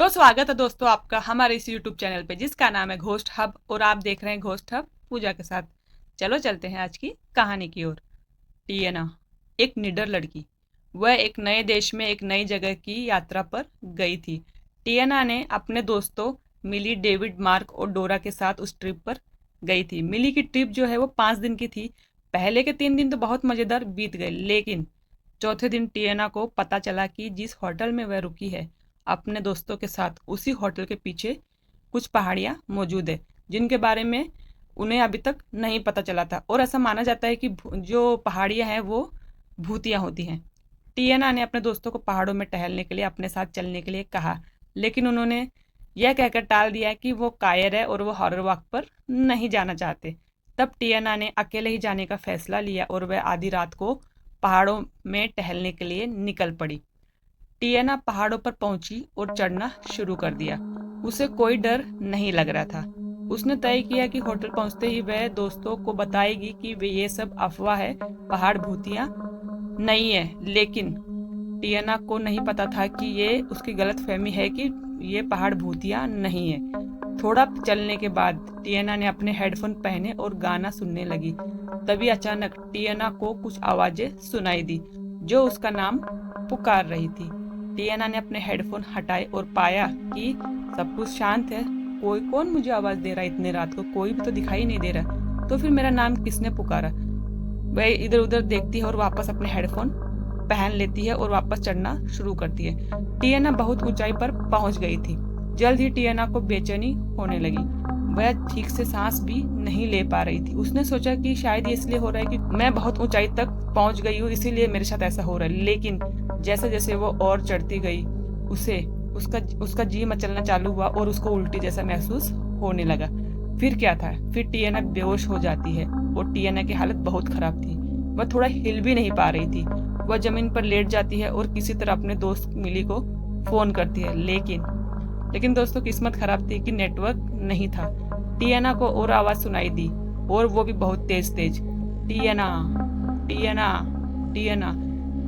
तो स्वागत है दोस्तों आपका हमारे इस यूट्यूब चैनल पे जिसका नाम है घोस्ट हब और आप देख रहे हैं घोस्ट हब पूजा के साथ। चलो चलते हैं आज की कहानी की ओर। टिएना एक निडर लड़की। वह एक नए देश में एक नई जगह की यात्रा पर गई थी। टिएना ने अपने दोस्तों मिली, डेविड, मार्क और डोरा के साथ उस ट्रिप पर गई थी। मिली की ट्रिप जो है वो 5 दिन की थी। पहले के 3 दिन तो बहुत मज़ेदार बीत गए, लेकिन चौथे दिन टिएना को पता चला कि जिस होटल में वह रुकी है अपने दोस्तों के साथ, उसी होटल के पीछे कुछ पहाड़ियाँ मौजूद है जिनके बारे में उन्हें अभी तक नहीं पता चला था। और ऐसा माना जाता है कि जो पहाड़ियाँ हैं वो भूतियाँ होती हैं। टिएना ने अपने दोस्तों को पहाड़ों में टहलने के लिए अपने साथ चलने के लिए कहा, लेकिन उन्होंने यह कहकर टाल दिया कि वो कायर है और वो हॉरर वॉक पर नहीं जाना चाहते। तब टिएना ने अकेले ही जाने का फैसला लिया और वह आधी रात को पहाड़ों में टहलने के लिए निकल पड़ी। टिएना पहाड़ों पर पहुंची और चढ़ना शुरू कर दिया। उसे कोई डर नहीं लग रहा था। उसने तय किया कि होटल पहुंचते ही वह दोस्तों को बताएगी कि वे ये सब अफवाह है, पहाड़ भूतियां नहीं है। लेकिन टिएना को नहीं पता था कि ये उसकी गलतफहमी है कि ये पहाड़ भूतियां नहीं है। थोड़ा चलने के बाद टिएना ने अपने हेडफोन पहने और गाना सुनने लगी। तभी अचानक टिएना को कुछ आवाजें सुनाई दी जो उसका नाम पुकार रही थी। टिएना ने अपने हेडफोन हटाए और पाया कि सब कुछ शांत है। कौन मुझे आवाज दे रहा है इतने रात को? कोई भी तो दिखाई नहीं दे रहा। तो फिर मेरा नाम किसने पुकारा? वह इधर उधर देखती है और वापस अपने हेडफोन पहन लेती है और वापस चढ़ना शुरू करती है। टिएना बहुत ऊंचाई पर पहुंच गई थी। जल्द ही टिएना को बेचैनी होने लगी। वह ठीक से सांस भी नहीं ले पा रही थी। उसने सोचा कि शायद ये इसलिए हो रहा है कि मैं बहुत ऊंचाई तक पहुंच गई हूँ, इसीलिए मेरे साथ ऐसा हो रहा है। लेकिन जैसे जैसे वो और चढ़ती गई उसे उसका जी मचलना चालू हुआ और उसको उल्टी जैसा महसूस होने लगा। फिर क्या था? फिर टिएना बेहोश हो जाती है और टिएना की हालत बहुत खराब थी। वह थोड़ा हिल भी नहीं पा रही थी। वह जमीन पर लेट जाती है और किसी तरह अपने दोस्त मिली को फोन करती है, लेकिन दोस्तों किस्मत खराब थी कि नेटवर्क नहीं था। टिएना को और आवाज सुनाई दी और वो भी बहुत तेज तेज, टिएना टिएना टिएना।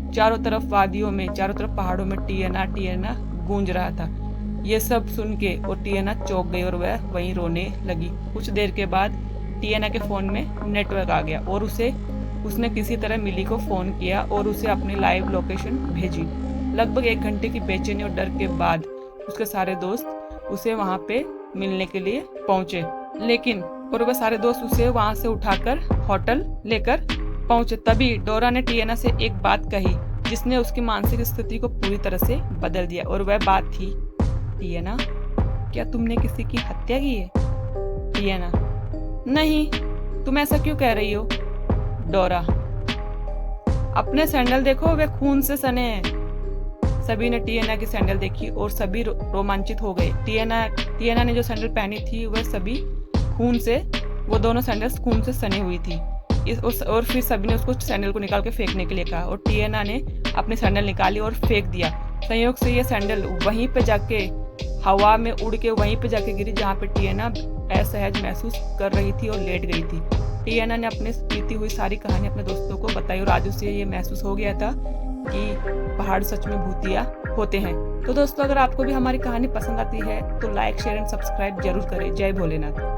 चारों तरफ वादियों में, चारों तरफ पहाड़ों में टिएना टिएना गूंज रहा था। ये सब सुन के और टिएना चौंक गई और वह वहीं रोने लगी। कुछ देर के बाद टिएना के फोन में नेटवर्क आ गया और उसने किसी तरह मिली को फोन किया और उसे अपनी लाइव लोकेशन भेजी। लगभग 1 घंटे की बेचैनी और डर के बाद उसके सारे दोस्त उसे वहां पे मिलने के लिए पहुंचे, लेकिन और वह सारे दोस्त उसे वहां से उठाकर होटल लेकर पहुंचे। तभी डोरा ने टिएना से एक बात कही जिसने उसकी मानसिक स्थिति को पूरी तरह से बदल दिया। और वह बात थी, टिएना, क्या तुमने किसी की हत्या की है? टिएना, नहीं, तुम ऐसा क्यों कह रही हो? डोरा, अपने सैंडल देखो, वे खून से सने हैं। सभी ने टिएना की सैंडल देखी और सभी रोमांचित हो गए। टिएना ने जो सैंडल पहनी थी वह सभी वो दोनों सैंडल्स खून से सनी हुई थी। और फिर सभी ने उसको सैंडल को निकाल के फेंकने के लिए कहा और टिएना ने अपनी सैंडल निकाली और फेंक दिया। संयोग से ये सैंडल वहीं पे जाके हवा में उड़ के वहीं पे जाके गिरी जहाँ पे टिएना असहज महसूस कर रही थी और लेट गई थी। टिएना ने अपने बीती हुई सारी कहानी अपने दोस्तों को बताई और आज उसे ये महसूस हो गया था कि पहाड़ सच में भूतिया होते हैं। तो दोस्तों, अगर आपको भी हमारी कहानी पसंद आती है तो लाइक, शेयर एंड सब्सक्राइब जरूर करें। जय भोलेनाथ।